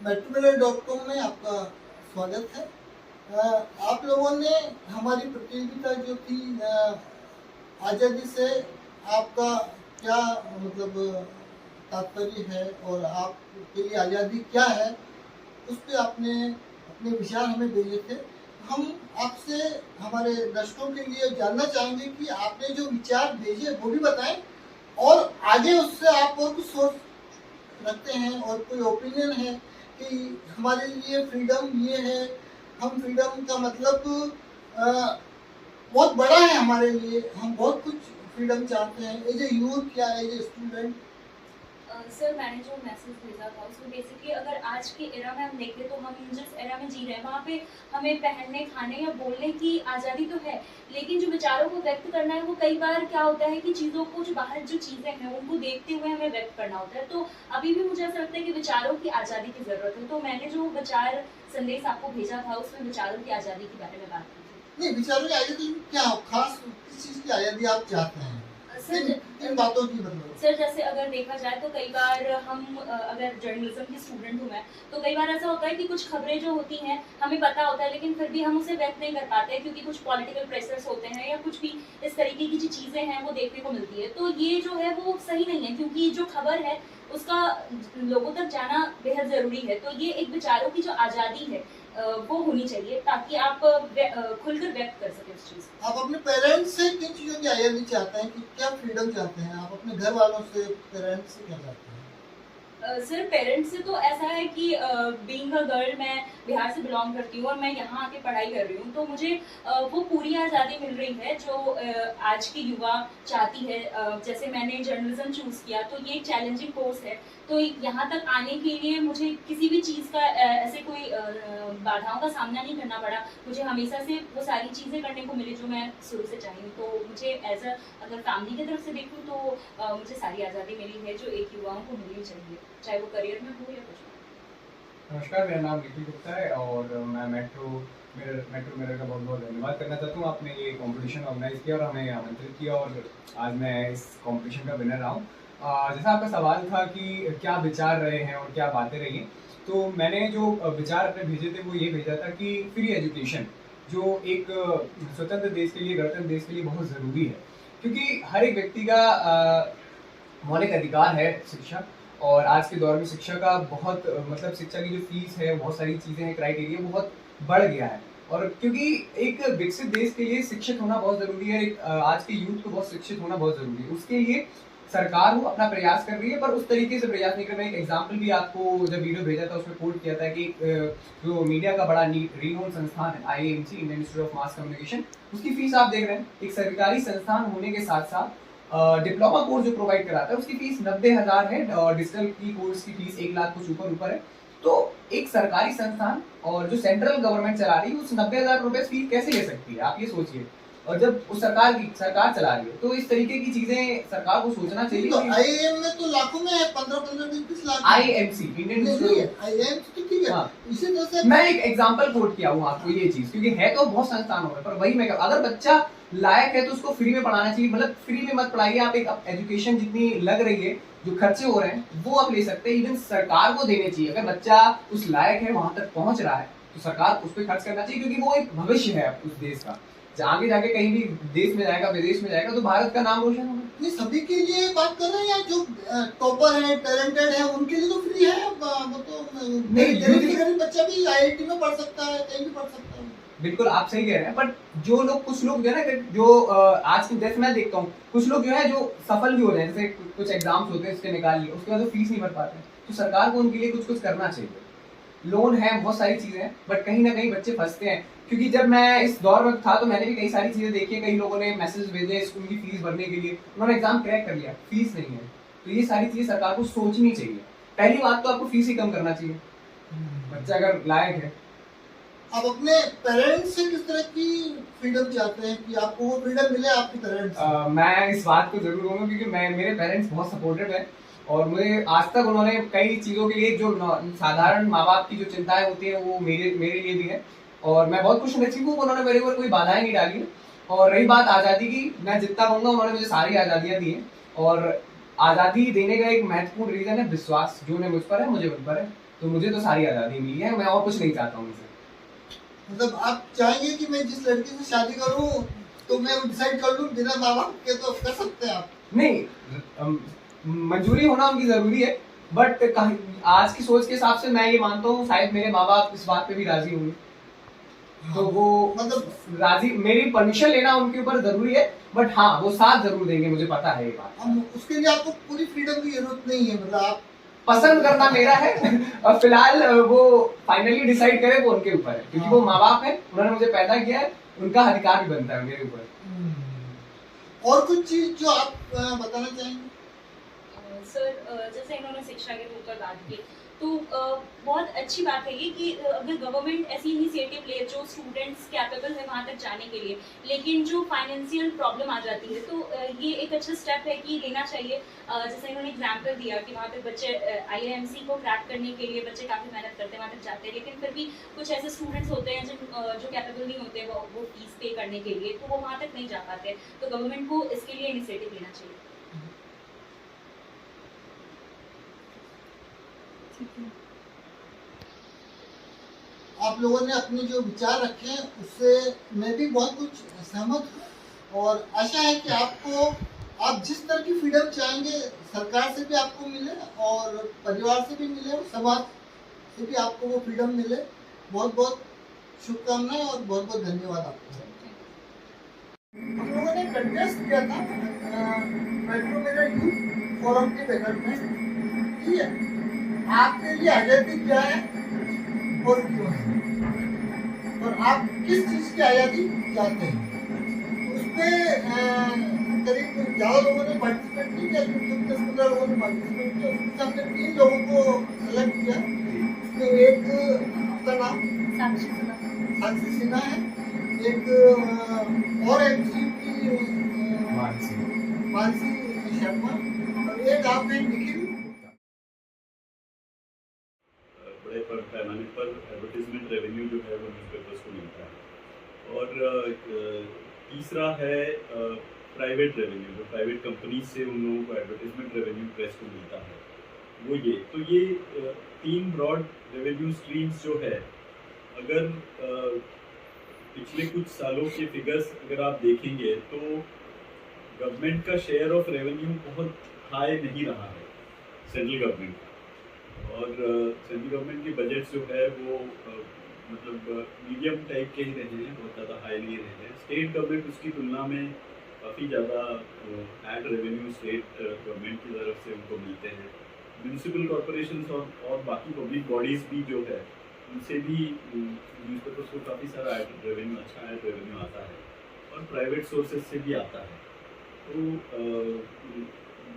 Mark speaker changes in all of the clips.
Speaker 1: मेट्रोमेलर.com में आपका स्वागत है। आप लोगों ने हमारी प्रतियोगिता जो थी आज़ादी से आपका क्या मतलब तात्पर्य है और आपके लिए आज़ादी क्या है, उस पे आपने अपने विचार हमें भेजे थे। हम आपसे हमारे दर्शकों के लिए जानना चाहेंगे कि आपने जो विचार भेजे वो भी बताएं और आगे उससे आप और कुछ सोच रखते हैं और कोई ओपिनियन है कि हमारे लिए फ्रीडम ये है, हम फ्रीडम का मतलब बहुत बड़ा है हमारे लिए, हम बहुत कुछ फ्रीडम चाहते हैं एज ए यूथ या एज ए स्टूडेंट।
Speaker 2: सर मैंने जो मैसेज भेजा था उसमें बेसिकली अगर आज के एरा में हम देखें तो हम जिस एरा में जी रहे हैं वहाँ पे हमें पहनने खाने या बोलने की आज़ादी तो है, लेकिन जो विचारों को व्यक्त करना है वो कई बार क्या होता है कि चीज़ों को जो बाहर जो चीज़ें हैं उनको देखते हुए हमें व्यक्त करना होता है। तो अभी भी मुझे ऐसा लगता है कि विचारों की आज़ादी की ज़रूरत है। तो मैंने जो विचार संदेश आपको भेजा था उसमें विचारों की आज़ादी के बारे में बात की थी।
Speaker 1: नहीं, विचारों की आज़ादी क्या खास किस चीज़ की आज़ादी आप चाहते हैं?
Speaker 2: सर
Speaker 1: इन बातों की मतलब
Speaker 2: सर जैसे अगर देखा जाए तो कई बार हम अगर जर्नलिज्म की स्टूडेंट हूँ मैं, तो कई बार ऐसा होता है कि कुछ खबरें जो होती हैं हमें पता होता है लेकिन फिर भी हम उसे व्यक्त नहीं कर पाते क्योंकि कुछ पॉलिटिकल प्रेशर्स होते हैं या कुछ भी इस तरीके की जो चीज़ें हैं वो देखने को मिलती है। तो ये जो है वो सही नहीं है क्योंकि जो खबर है उसका लोगों तक जाना बेहद ज़रूरी है। तो ये एक विचारों की जो आज़ादी है वो होनी चाहिए ताकि आप खुलकर व्यक्त कर सकें उस चीज़ को।
Speaker 1: आप अपने पेरेंट्स से किन चीज़ों की आज़ादी चाहते हैं कि क्या फ्रीडम चाहते हैं? आप अपने घर वालों से, पेरेंट्स से क्या चाहते हैं?
Speaker 2: सर पेरेंट्स से तो ऐसा है कि बीइंग अ गर्ल मैं बिहार से बिलोंग करती हूँ और मैं यहाँ आके पढ़ाई कर रही हूँ, तो मुझे वो पूरी आज़ादी मिल रही है जो आज की युवा चाहती है। जैसे मैंने जर्नलिज्म चूज़ किया तो ये एक चैलेंजिंग कोर्स है, तो यहाँ तक आने के लिए मुझे किसी भी चीज़ का ऐसे कोई बाधाओं का सामना नहीं करना पड़ा। मुझे हमेशा से वो सारी चीज़ें करने को मिली जो मैं शुरू से चाही हूँ। तो मुझे एज अ अगर फैमिली की तरफ से देखूँ तो मुझे सारी आज़ादी मिली है जो एक युवाओं को मिलनी चाहिए, चाहे वो करियर में हो या कुछ हो।
Speaker 3: नमस्कार, मेरा नाम निखिल गुप्ता है और मैं मेट्रो मिरर का बहुत बहुत धन्यवाद करना चाहता हूँ। आपने ये कंपटीशन ऑर्गेनाइज किया और हमें आमंत्रित किया और आज मैं इस कंपटीशन का विनर रहा हूँ। जैसा आपका सवाल था कि क्या विचार रहे हैं और क्या बातें रही हैं, तो मैंने जो विचार अपने भेजे थे वो ये भेजा था कि फ्री एजुकेशन जो एक स्वतंत्र देश के लिए, गणतंत्र देश के लिए बहुत ज़रूरी है, क्योंकि हर एक व्यक्ति का मौलिक अधिकार है शिक्षा। और आज के दौर में शिक्षा का बहुत मतलब शिक्षा की जो फीस है, बहुत सारी चीज़ें हैं, क्राइटेरिया बहुत बढ़ गया है। और क्योंकि एक विकसित देश के लिए शिक्षित होना बहुत ज़रूरी है, एक आज के यूथ को बहुत शिक्षित होना बहुत ज़रूरी है। उसके लिए सरकार वो अपना प्रयास कर रही है, पर उस तरीके से प्रयास नहीं कर रही है। एक एग्जाम्पल भी आपको जब वीडियो भेजा था उसमें कोट किया था कि जो मीडिया का बड़ा रीनोन संस्थान है IIMC, Indian institute of mass communication, उसकी फीस आप देख रहे हैं। एक सरकारी संस्थान होने के साथ साथ डिप्लोमा कोर्स जो प्रोवाइड कराता है उसकी फीस 90,000 है और डिजिटल की कोर्स की फीस 1 लाख कुछ ऊपर है। तो एक सरकारी संस्थान और जो सेंट्रल गवर्नमेंट चला रही है उस 90,000 रुपए फीस कैसे ले सकती है, आप ये सोचिए। और जब उस सरकार चला रही है तो इस तरीके की चीजें सरकार को सोचना चाहिए।
Speaker 1: तो IIM में तो लाखों में है, 15-15, 20-20 लाख।
Speaker 3: IIMC इंडियन
Speaker 1: IIMC तो ठीक है।
Speaker 3: हाँ।
Speaker 1: इसी तरह से
Speaker 3: मैं एक एग्जांपल कोट किया हूँ आपको ये चीज, क्योंकि है तो बहुत संस्थान हो रहे, पर वही मैं अगर बच्चा लायक है तो उसको फ्री में पढ़ाना चाहिए। मतलब फ्री में मत पढ़ाइए आप, एक एजुकेशन जितनी लग रही है, जो खर्चे हो रहे हैं वो आप ले सकते हैं। इवन सरकार को देने चाहिए। अगर बच्चा उस लायक है, वहां तक पहुंच रहा है, तो सरकार उस पर खर्च करना चाहिए, क्योंकि वो एक भविष्य है उस देश का। आगे जाके कहीं भी देश में जाएगा, विदेश में जाएगा, तो भारत का नाम रोशन होगा।
Speaker 1: ये सभी के लिए बात कर रहे हैं या जो टॉपर है, टैलेंटेड है, उनके लिए तो फ्री है। वो तो
Speaker 3: नहीं,
Speaker 1: गरीब बच्चा भी IIT में पढ़ सकता है, कहीं भी पढ़ सकता है।
Speaker 3: बिल्कुल आप सही कह रहे हैं, बट जो लोग, कुछ लोग जो है ना, जो आज के जैसे मैं देखता हूँ, कुछ लोग जो है जो सफल भी हो जाए, जैसे कुछ एग्जाम्स होते हैं उसके निकाल लिए, उसके बाद वो फीस नहीं भर पाते, तो सरकार को उनके लिए कुछ करना चाहिए। लोन है, बहुत सारी चीजें हैं, बट कहीं ना कहीं बच्चे फंसते हैं। क्योंकि जब मैं इस दौर में था तो मैंने भी कई सारी चीजें देखी है। कई लोगों ने मैसेज भेजे स्कूल की फीस भरने के लिए, उन्होंने एग्जाम क्रैक कर लिया, फीस नहीं है। तो ये सारी चीजें सरकार को सोचनी चाहिए। पहली बात तो आपको फीस ही कम करना चाहिए, बच्चा अगर लायक है।
Speaker 1: आप अपने पेरेंट्स से किस तरह की फ्रीडम चाहते हैं कि आपको वो फ्रीडम मिले आपके पेरेंट्स से?
Speaker 3: मैं इस बात को जरूर कहूँगा, क्योंकि मेरे पेरेंट्स बहुत सपोर्टिव है और मुझे आज तक उन्होंने कई चीज़ों के लिए, जो साधारण माँ बाप की जो चिंताएं होती है वो मेरे लिए भी है। और मैं बहुत खुश नसीब हूँ, उन्होंने मेरे ऊपर कोई बाधाएं नहीं डाली है। और रही बात आज़ादी की, मैं जितना कहूँगा उन्होंने मुझे सारी आज़ादियाँ दी हैं। और आज़ादी देने का एक महत्वपूर्ण रीज़न है विश्वास, जो उन्हें मुझ पर है, मुझे उन पर है। तो मुझे तो सारी आज़ादी मिली है, मैं और कुछ नहीं चाहता हूँ इनसे।
Speaker 1: मतलब आप चाहेंगे कि मैं जिस लड़की से शादी करूं तो मैं डिसाइड कर लूं बिना माँ बाप के, तो कर सकते हैं आप?
Speaker 3: नहीं, मंजूरी होना उनकी जरूरी है, बट आज की सोच के हिसाब से मैं ये मानता हूँ शायद मेरे माँ बाप इस बात पे भी राजी होंगे, तो वो
Speaker 1: मतलब
Speaker 3: राजी, मेरी परमिशन लेना उनके ऊपर जरूरी है, बट हाँ वो साथ जरूर देंगे, मुझे पता है ये बात।
Speaker 1: हम उसके लिए आपको पूरी फ्रीडम की जरूरत नहीं है, मतलब आप
Speaker 3: पसंद करना मेरा है और फिलहाल वो फाइनली डिसाइड करे वो उनके ऊपर है, क्योंकि वो माँ बाप है, उन्होंने मुझे पैदा किया है, उनका अधिकार भी बनता है मेरे ऊपर।
Speaker 1: और कुछ चीज जो आप बताना चाहेंगे?
Speaker 2: सर जैसे इन्होंने शिक्षा के ऊपर बात की, तो बहुत अच्छी बात है ये कि अगर गवर्नमेंट ऐसी इनिशिएटिव ले जो स्टूडेंट्स कैपेबल है वहाँ तक जाने के लिए, लेकिन जो फाइनेंशियल प्रॉब्लम आ जाती है तो ये एक अच्छा स्टेप है कि लेना चाहिए। जैसे इन्होंने एग्जाम्पल दिया कि वहाँ तक बच्चे IIMC को क्रैक करने के लिए बच्चे काफ़ी मेहनत करते हैं, वहाँ तक जाते हैं, लेकिन फिर भी कुछ ऐसे स्टूडेंट्स होते हैं जो कैपेबल नहीं होते वो फीस पे करने के लिए, तो वो वहाँ तक नहीं जा पाते। तो गवर्नमेंट को इसके लिए इनिशिएटिव लेना चाहिए।
Speaker 1: आप लोगों ने अपने जो विचार रखे हैं उससे मैं भी बहुत कुछ सहमत हूँ, और आशा है कि आपको, आप जिस तरह की फ्रीडम चाहेंगे सरकार से भी आपको मिले और परिवार से भी मिले और समाज से भी आपको वो फ्रीडम मिले। बहुत बहुत शुभकामनाएं और बहुत बहुत धन्यवाद आपको। हम लोगों ने कंटेस्ट किया था मेट्रो मिरर यूथ फोरम के बैनर में, ठीक है, आपके लिए आज़ादी क्या है और क्यों है, और आप किस चीज़ की आज़ादी चाहते हैं। उसमें करीब 11 लोगों ने पार्टिसिपेट नहीं किया, 10-15 लोगों ने पार्टिसिपेट किया। उसमें हमने 3 लोगों को सेलेक्ट किया। उसमें एक आपका नाम साक्षी सिन्हा है, एक और MC की मानसी शर्मा, और एक आप हैं निखिल।
Speaker 4: बड़े पैमाने पर एडवर्टीजमेंट रेवेन्यू जो है वो न्यूज़पेपर्स को मिलता है। और तीसरा है प्राइवेट रेवेन्यू, जो प्राइवेट कंपनी से उन लोगों को एडवर्टीजमेंट रेवेन्यू प्रेस को मिलता है, वो ये। तो ये 3 ब्रॉड रेवेन्यू स्ट्रीम्स जो है, अगर पिछले कुछ सालों के फिगर्स अगर आप देखेंगे तो गवर्नमेंट का शेयर ऑफ रेवेन्यू बहुत हाई नहीं रहा है, सेंट्रल गवर्नमेंट का। और सेंट्रल गवर्नमेंट के बजट जो है वो मतलब मीडियम टाइप के ही रहे हैं, बहुत ज़्यादा हाई नहीं रहे हैं। स्टेट गवर्नमेंट उसकी तुलना में काफ़ी ज़्यादा एड रेवेन्यू स्टेट गवर्नमेंट की तरफ से उनको मिलते हैं। म्यूनिसिपल कॉरपोरेशंस और बाकी पब्लिक बॉडीज़ भी जो है उनसे भी न्यूज़पेपर्स को काफ़ी सारा एड रेवेन्यू, अच्छा एड रेवेन्यू आता है, और प्राइवेट सोर्सेज से भी आता है। तो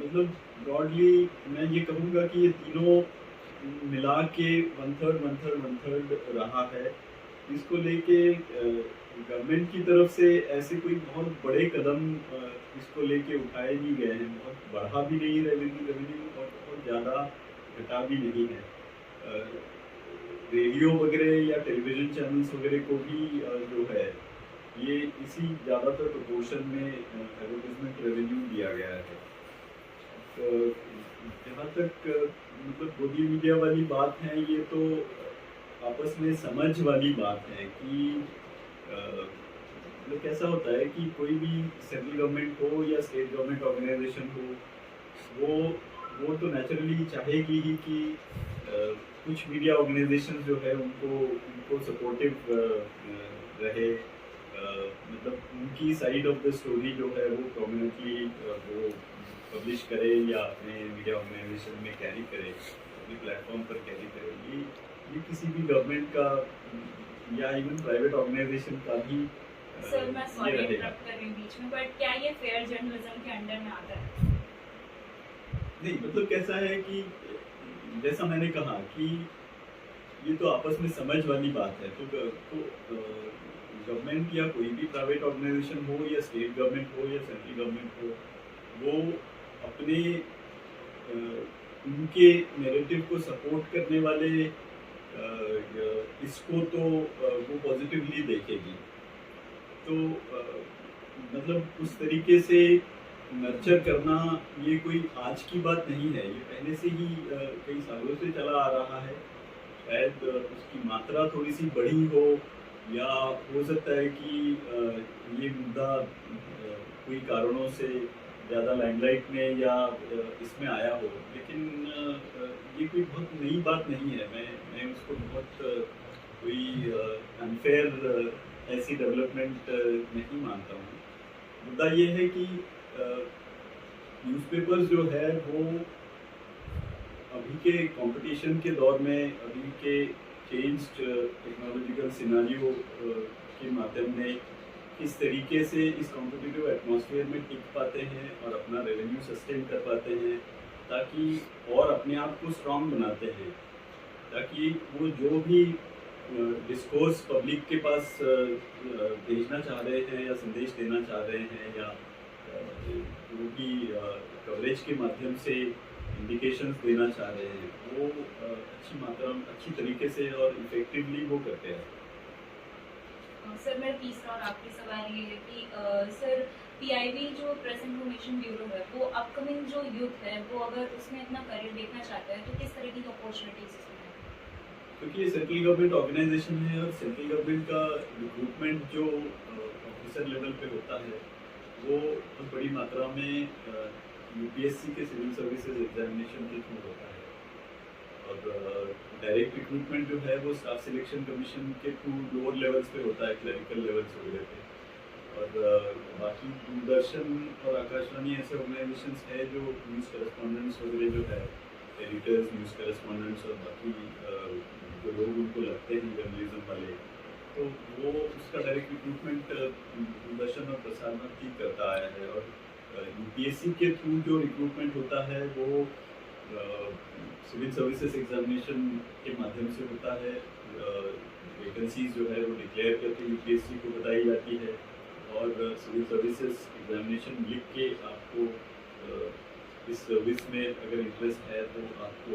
Speaker 4: मतलब ब्रॉडली मैं ये कहूँगा कि ये तीनों मिला के 1/3 रहा है। इसको लेके गवर्नमेंट की तरफ से ऐसे कोई बहुत बड़े कदम इसको लेके उठाए नहीं गए हैं, बहुत बढ़ा भी नहीं रेवेन्यू और बहुत ज़्यादा घटा भी नहीं है। रेडियो वगैरह या टेलीविज़न चैनल्स वगैरह को भी जो है ये इसी ज़्यादातर प्रोपोर्शन में एडवर्टाइजमेंट रेवेन्यू दिया गया है। जहाँ तक मतलब गोदी मीडिया वाली बात है, ये तो आपस में समझ वाली बात है कि मतलब कैसा होता है कि कोई भी सेंट्रल गवर्नमेंट हो या स्टेट गवर्नमेंट ऑर्गेनाइजेशन हो, वो तो नेचुरली चाहेगी ही कि कुछ मीडिया ऑर्गेनाइजेशन जो है उनको सपोर्टिव रहे, मतलब उनकी साइड ऑफ द स्टोरी जो है वो प्रोमिनेंटली वो पब्लिश करे या अपने मीडिया ऑर्गेनाइजेशन में कैरी करे, अपने प्लेटफॉर्म पर कैरी करे। ये किसी भी गवर्नमेंट का या इवन प्राइवेट ऑर्गेनाइजेशन का भी
Speaker 2: सर मैं सॉरी इंटरप्ट कर रही हूँ बीच में, बट क्या ये फेयर जर्नलिज्म के अंडर में आता है?
Speaker 4: नहीं, मतलब कैसा है कि जैसा मैंने कहा कि ये तो आपस में समझ वाली बात है। तो गवर्नमेंट या कोई भी प्राइवेट ऑर्गेनाइजेशन हो या स्टेट गवर्नमेंट हो या सेंट्रल गवर्नमेंट हो, वो अपने उनके नैरेटिव को सपोर्ट करने वाले इसको तो वो पॉजिटिवली देखेगी। तो मतलब उस तरीके से नर्चर करना ये कोई आज की बात नहीं है, ये पहले से ही कई सालों से चला आ रहा है। शायद उसकी मात्रा थोड़ी सी बड़ी हो, या हो सकता है कि ये मुद्दा कोई कारणों से ज़्यादा लाइमलाइट में या इसमें आया हो, लेकिन ये कोई बहुत नई बात नहीं है। मैं उसको बहुत कोई अनफेयर ऐसी डेवलपमेंट नहीं मानता हूँ। मुद्दा ये है कि न्यूज़पेपर्स जो है वो अभी के कंपटीशन के दौर में, अभी के चेंज्ड टेक्नोलॉजिकल सिनेरियो के माध्यम में किस तरीके से इस कॉम्पिटिटिव एटमॉस्फेयर में टिक पाते हैं और अपना रेवेन्यू सस्टेन कर पाते हैं, ताकि और अपने आप को स्ट्रांग बनाते हैं, ताकि वो जो भी डिस्कोर्स पब्लिक के पास भेजना चाह रहे हैं या संदेश देना चाह रहे हैं, या जो भी कवरेज के माध्यम से इंडिकेशंस देना चाह रहे हैं, वो अच्छी मात्रा में, अच्छी तरीके से और इफेक्टिवली वो करते हैं।
Speaker 2: सर मेरा तीसरा और आखिरी सवाल ये है कि सर पीआईबी जो प्रेस इंफॉर्मेशन ब्यूरो है, वो अपकमिंग जो यूथ है वो अगर उसमें अपना करियर देखना चाहता है तो किस तरह की अपॉर्चुनिटीज इसमें है?
Speaker 4: क्योंकि ये सेंट्रल गवर्नमेंट ऑर्गेनाइजेशन है और सेंट्रल गवर्नमेंट का रिक्रूटमेंट जो ऑफिसर लेवल पे होता है वो बहुत बड़ी मात्रा में यूपीएससी के सिविल सर्विसेज एग्जामिनेशन के थ्रू होता है, और डायरेक्ट रिक्रूटमेंट जो है वो स्टाफ सिलेक्शन कमीशन के थ्रू लोअर लेवल्स पे होता है, क्लरिकल लेवल्स वगैरह पे। और बाकी दूरदर्शन और आकाशवाणी ऐसे ऑर्गेनाइजेशंस है जो न्यूज़ करस्पॉन्डेंट्स वगैरह जो है, एडिटर्स, न्यूज़ करस्पॉन्डेंट्स और बाकी जो लोग उनको लगते हैं जर्नलिज्म वाले, तो वो उसका डायरेक्ट रिक्रूटमेंट दूरदर्शन और प्रसार भारती करता आया है। और यूपीएससी के थ्रू जो रिक्रूटमेंट होता है वो सिविल सर्विसेज एग्जामिनेशन के माध्यम से होता है। वैकेंसीज जो है वो डिक्लेयर करके यूपीएससी को बताई जाती है, और सिविल सर्विसेज एग्जामिनेशन लिख के आपको इस सर्विस में अगर इंटरेस्ट है तो आपको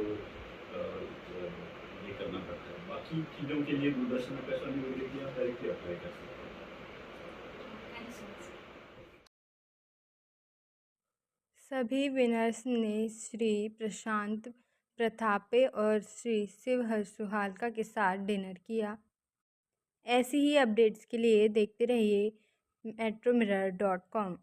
Speaker 4: ये करना पड़ता है। बाकी चीज़ों के लिए दूरदर्शन, आकाशवाणी वगैरह की आप डायरेक्टली अप्लाई कर सकते हैं।
Speaker 2: Thank you so much.
Speaker 5: सभी विनर्स ने श्री प्रशांत प्रथापे और श्री शिव हर्षुहालका के साथ डिनर किया। ऐसी ही अपडेट्स के लिए देखते रहिए metromirror.com।